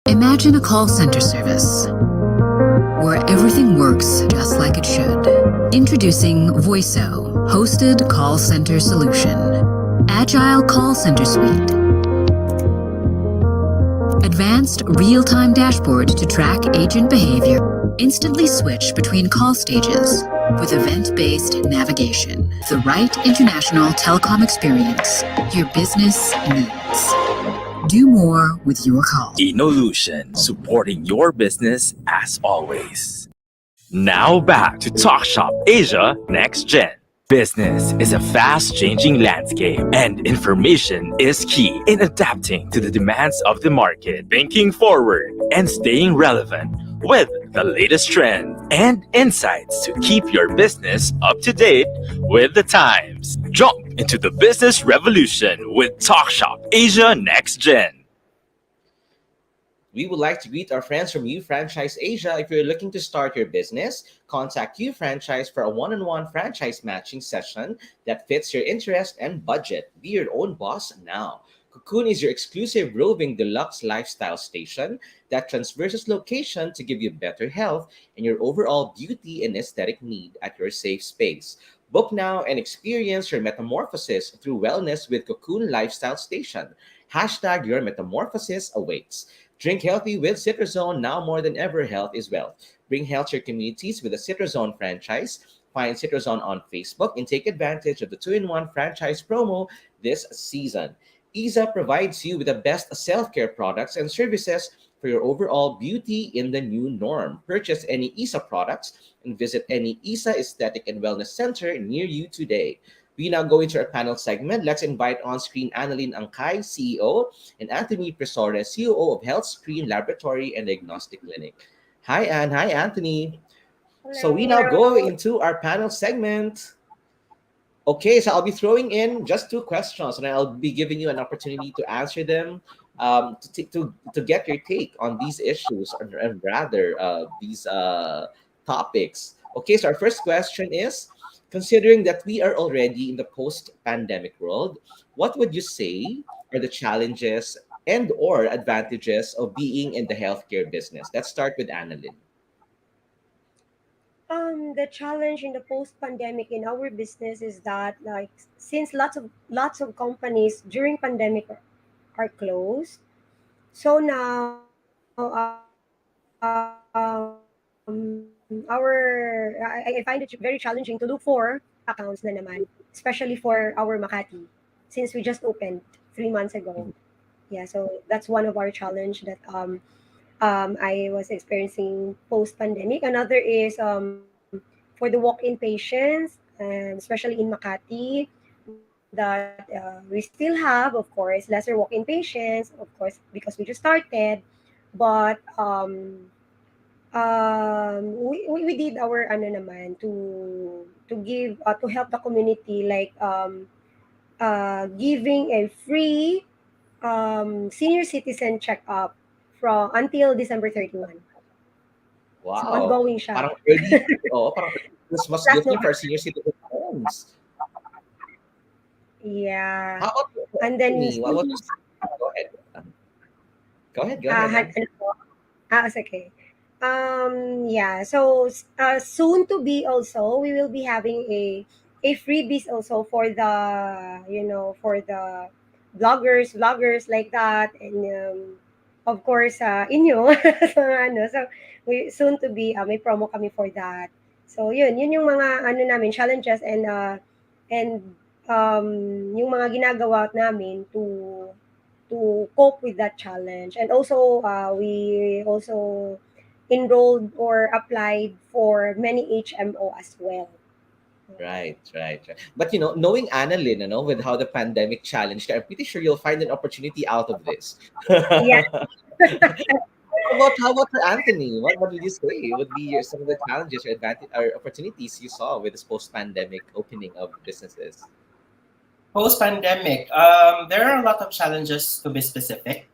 Imagine a call center service where everything works just like it should. Introducing Voiso, hosted call center solution. Agile call center suite. Advanced real-time dashboard to track agent behavior. Instantly switch between call stages with event-based navigation. The right international telecom experience your business needs. Do more with your call. Inolution, supporting your business as always. Now back to Talk Shop Asia Next Gen. Business is a fast changing landscape, and information is key in adapting to the demands of the market, thinking forward, and staying relevant with the latest trends and insights to keep your business up to date with the times. Jump into the business revolution with Talk Shop Asia Next Gen. We would like to greet our friends from Ufranchise Asia. If you're looking to start your business, contact Ufranchise for a one-on-one franchise matching session that fits your interest and budget. Be your own boss now. Cocoon is your exclusive roving deluxe lifestyle station that transverses location to give you better health and your overall beauty and aesthetic need at your safe space. Book now and experience your metamorphosis through wellness with Cocoon Lifestyle Station. Hashtag your metamorphosis awaits. Drink healthy with Citrazone. Now more than ever, health is wealth. Bring health to your communities with a Citrazone franchise. Find Citrazone on Facebook and take advantage of the 2-in-1 franchise promo this season. ISA provides you with the best self-care products and services for your overall beauty in the new norm. Purchase any ISA products and visit any ISA Aesthetic and Wellness Center near you today. We now go into our panel segment. Let's invite on screen Analyn Angcay, CEO, and Anthony Presores, COO of Health Screen Laboratory and Diagnostic Clinic. Hi, Anne. Hi, Anthony. So we now go into our panel segment. Okay, so I'll be throwing in just 2 questions, and I'll be giving you an opportunity to answer them, to get your take on these issues, or rather these topics. Okay, so our first question is, considering that we are already in the post-pandemic world, what would you say are the challenges and or advantages of being in the healthcare business? Let's start with Analyn. The challenge in the post-pandemic in our business is that, like, since lots of companies during pandemic are closed, so now I find it very challenging to look for accounts na naman, especially for our Makati, since we just opened 3 months ago. Yeah, so that's one of our challenge that I was experiencing post pandemic. Another is for the walk-in patients, especially in Makati, that we still have, of course, lesser walk-in patients, of course, because we just started. But we did our ano naman to give to help the community, like giving a free senior citizen checkup from until December 31. So Wow. ongoing siya. Parang early, oh, parang early Christmas Last gift yun November. for senior citizen homes. Yeah. How about you, And then Anthony? What was go ahead. Go ahead, had Anne. ano po, it's okay. Yeah, so soon to be also, we will be having a freebies also for the, for the vloggers like that, and of course inyo. So ano, so we soon to be may promo kami for that. So yun yung mga ano namin challenges, and yung mga ginagawa namin to cope with that challenge. And also, we also enrolled or applied for many HMO as well. Right. But knowing Annalyn, with how the pandemic challenged, I'm pretty sure you'll find an opportunity out of this. Yeah. How about for Anthony? What would you say would be some of the challenges or advantage or opportunities you saw with this post-pandemic opening of businesses? Post pandemic, there are a lot of challenges to be specific.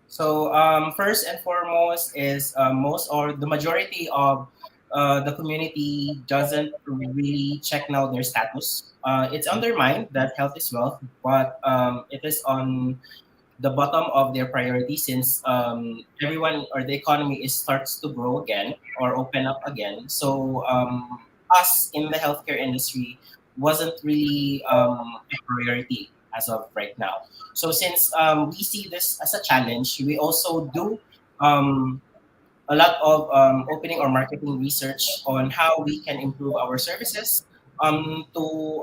So first and foremost is most or the majority of the community doesn't really check now their status. It's undermined that health is wealth, but it is on the bottom of their priority since everyone or the economy is starts to grow again or open up again. So us in the healthcare industry wasn't really a priority as of right now. So since we see this as a challenge, we also do um, a lot of opening or marketing research on how we can improve our services to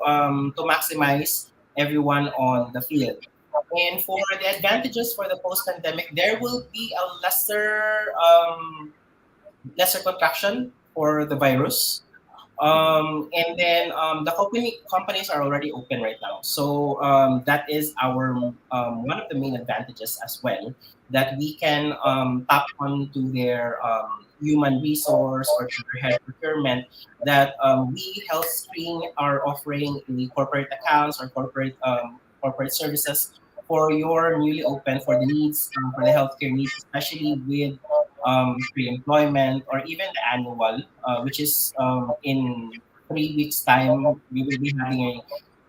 maximize everyone on the field. And for the advantages for the post-pandemic, there will be a lesser contraction for the virus. And then the companies are already open right now, so that is our one of the main advantages as well, that we can tap onto their human resource or to their head procurement, that we health screen are offering the corporate accounts or corporate services for your newly open for the needs for the healthcare needs, especially with pre-employment or even the annual, which is in 3 weeks' time, we will be having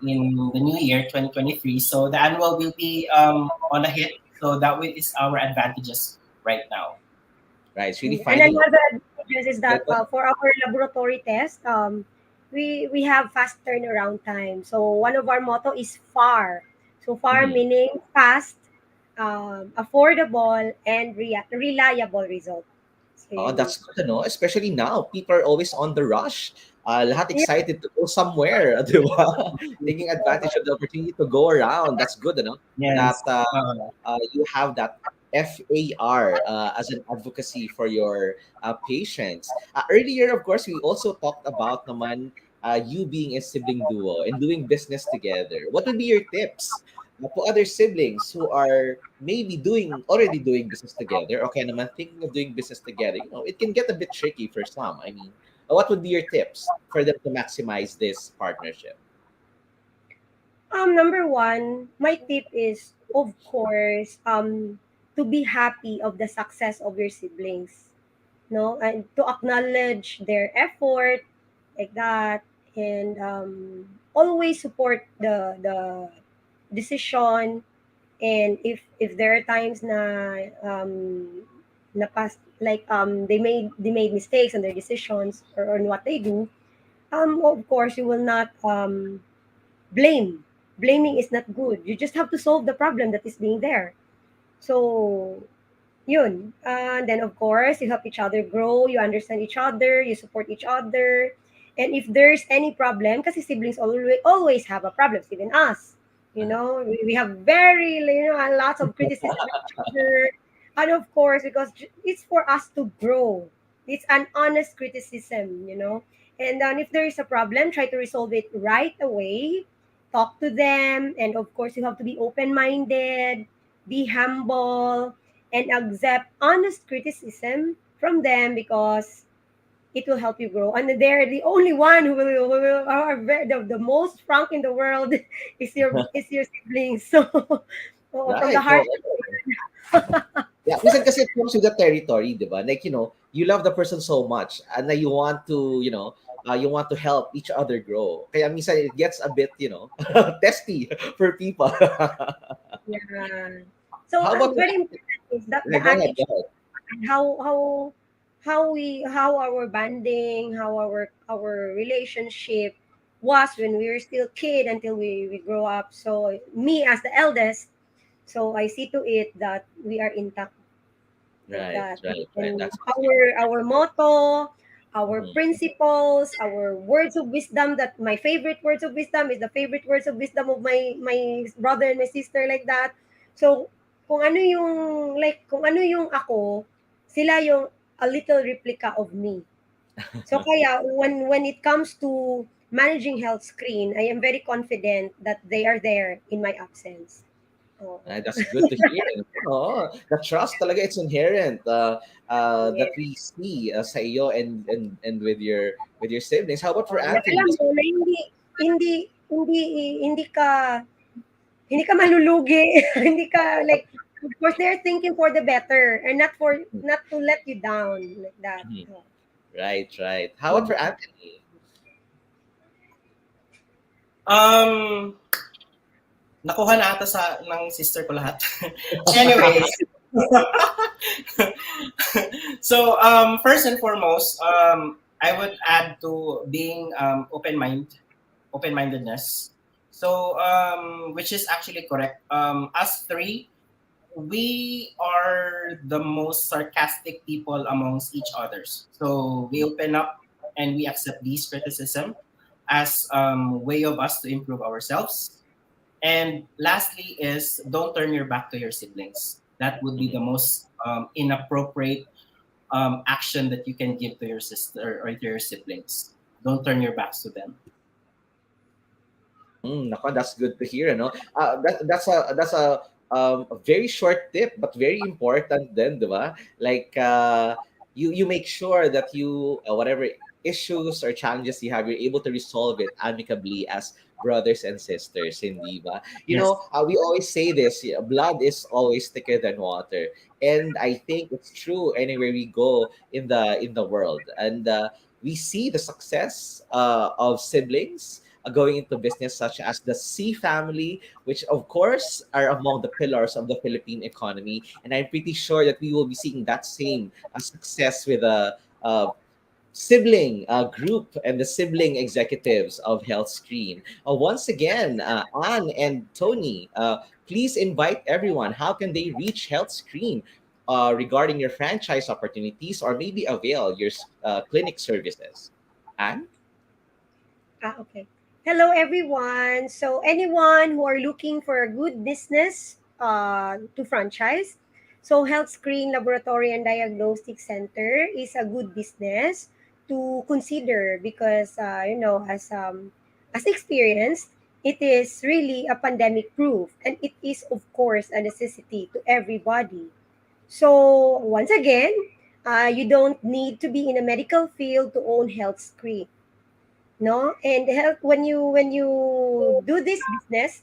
in the new year 2023. So the annual will be on a hit. So is our advantages right now. Right, it's really And finding. another advantage is that Go for our laboratory test, we have fast turnaround time. So one of our motto is FAR. So FAR Mhm. meaning fast, affordable, and reliable result. So Oh, yun. that's good to know. Especially now, people are always on the rush. Lahat Yeah. excited to go somewhere, di ba? Taking advantage of the opportunity to go around. That's good, that Yes. you have that FAR as an advocacy for your patients. Earlier, of course, we also talked about naman you being a sibling duo and doing business together. What would be your tips to other siblings who are maybe already doing business together? Okay, naman thinking of doing business together. It can get a bit tricky for some. I mean, what would be your tips for them to maximize this partnership? Number one, my tip is, of course, to be happy of the success of your siblings, no, and to acknowledge their effort, like that, and always support the decision, And if there are times na past, like they made mistakes on their decisions or on what they do, of course you will not blame. Blaming is not good. You just have to solve the problem that is being there. So yun. And then of course, you help each other grow, you understand each other, you support each other. And if there's any problem, kasi siblings always have a problem, even us. We have lots of criticism of each other. And of course, because it's for us to grow. It's an honest criticism. And then if there is a problem, try to resolve it right away. Talk to them. And of course, you have to be open-minded, be humble, and accept honest criticism from them because it will help you grow. And they're the only one who will are the most frank in the world is your siblings. So from the Right. heart. Yeah, minsan kasi it comes with the territory, di ba? Like, you love the person so much and na you want to help each other grow. Kaya minsan it gets a bit, testy for people. Yeah. So How about very important is that the yeah, go ahead, go attitude, ahead. and how our bonding, how our relationship was when we were still kid until we grow up. So me as the eldest, so I see to it that we are intact like Right, that. right, right. And That's our motto, our Mhm. principles, our words of wisdom, that my favorite words of wisdom is the favorite words of wisdom of my brother and my sister, like that. So kung ano yung ako, sila yung a little replica of me. So kaya when it comes to managing health screen, I am very confident that they are there in my absence. Oh. That's good to hear. Oh, the trust talaga, it's inherent that Yes. we see sa iyo and with your siblings. How about for Na alam Anthony? mo na hindi hindi hindi ka hindi ka malulugi. Hindi ka, like, of course they're thinking for the better and not to let you down like that. Mhm. Oh. Right, right. How about for Anthony? Um, Nakuha na ata ng sister ko lahat. Anyways. So, first and foremost, I would add to being open-mindedness. So, which is actually correct. Us three, we are the most sarcastic people amongst each others. So we open up and we accept these criticism as way of us to improve ourselves. And lastly is don't turn your back to your siblings. That would be the most inappropriate action that you can give to your sister or to your siblings. Don't turn your backs to them. Nako, that's good to hear. That's a very short tip, but very important. Then, di ba? Like, you make sure that whatever issues or challenges you have, you're able to resolve it amicably as brothers and sisters. Hindi ba? Yes. We always say this: blood is always thicker than water, and I think it's true anywhere we go in the world, and we see the success of siblings going into business such as the C family, which of course are among the pillars of the Philippine economy. And I'm pretty sure that we will be seeing that same success with a sibling group and the sibling executives of Health Screen. Once again, Anne and Tony, please invite everyone. How can they reach Health Screen regarding your franchise opportunities or maybe avail your clinic services? Anne? Okay. Hello, everyone. So, anyone who are looking for a good business to franchise, so Health Screen Laboratory and Diagnostic Center is a good business to consider because as experienced, it is really a pandemic proof, and it is of course a necessity to everybody. So once again, you don't need to be in a medical field to own Health Screen, no. And help when you do this business,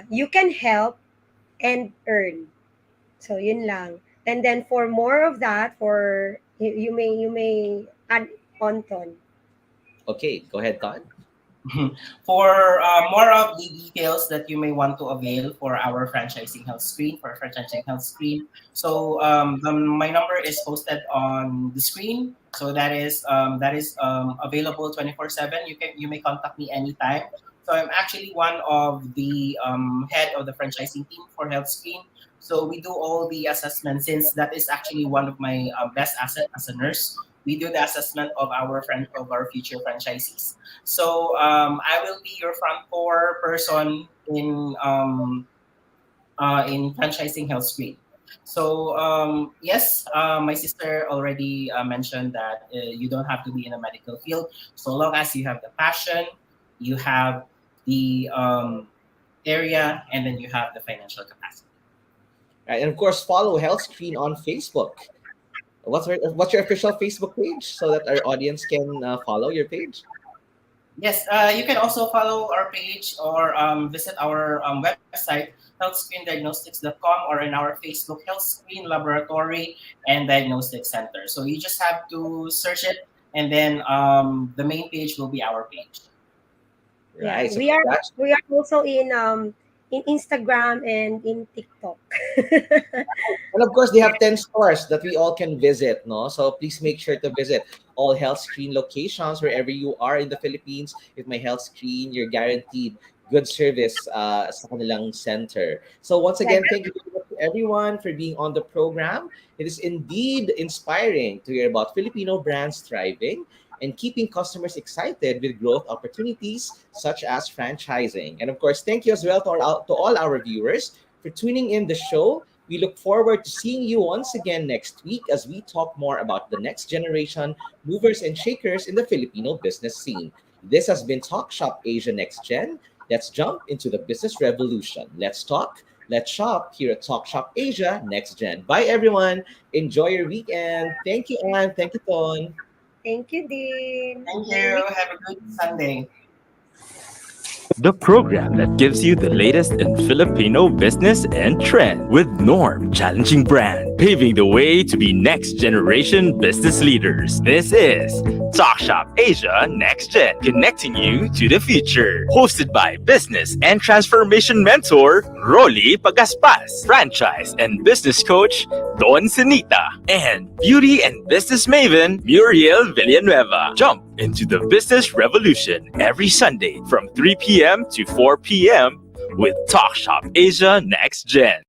you can help and earn. So yun lang. And then for more of that, for you may add on, Ton. Okay, go ahead, Ton. For more of the details that you may want to avail for our franchising health screen, my number is posted on the screen. So that is available 24/7. You may contact me anytime. So I'm actually one of the head of the franchising team for health screen. So we do all the assessments since that is actually one of my best asset as a nurse. We do the assessment of our future franchisees. So I will be your front core person in franchising health screen. So yes, my sister already mentioned that you don't have to be in a medical field, so long as you have the passion, you have the area, and then you have the financial capacity. Right, and of course, follow Health Screen on Facebook. What's your official Facebook page so that our audience can follow your page? Yes, you can also follow our page or visit our website, healthscreendiagnostics.com, or in our Facebook, Health Screen Laboratory and Diagnostic Center. So you just have to search it, and then the main page will be our page. Right. So we are also in Instagram and in TikTok. and of course, they have 10 stores that we all can visit, no? So please make sure to visit all Health Screen locations wherever you are in the Philippines. With my Health Screen, you're guaranteed good service sa kanilang center. So once again, thank you very much to everyone for being on the program. It is indeed inspiring to hear about Filipino brands thriving and keeping customers excited with growth opportunities such as franchising. And of course, thank you as well to all our viewers for tuning in the show. We look forward to seeing you once again next week as we talk more about the next generation movers and shakers in the Filipino business scene. This has been Talk Shop Asia Next Gen. Let's jump into the business revolution. Let's talk, let's shop here at Talk Shop Asia Next Gen. Bye, everyone. Enjoy your weekend. Thank you, Anne. Thank you, Ton. Thank you, Dean. Thank you. Have a good Sunday. The program that gives you the latest in Filipino business and trend with Norm challenging brand, paving the way to be next generation business leaders. This is Talk Shop Asia Next Gen, connecting you to the future. Hosted by business and transformation mentor Rolly Pagaspas, franchise and business coach Don Senita, and beauty and business maven Muriel Villanueva. Jump into the business revolution every Sunday from 3 p.m. to 4 p.m. with Talk Shop Asia Next Gen.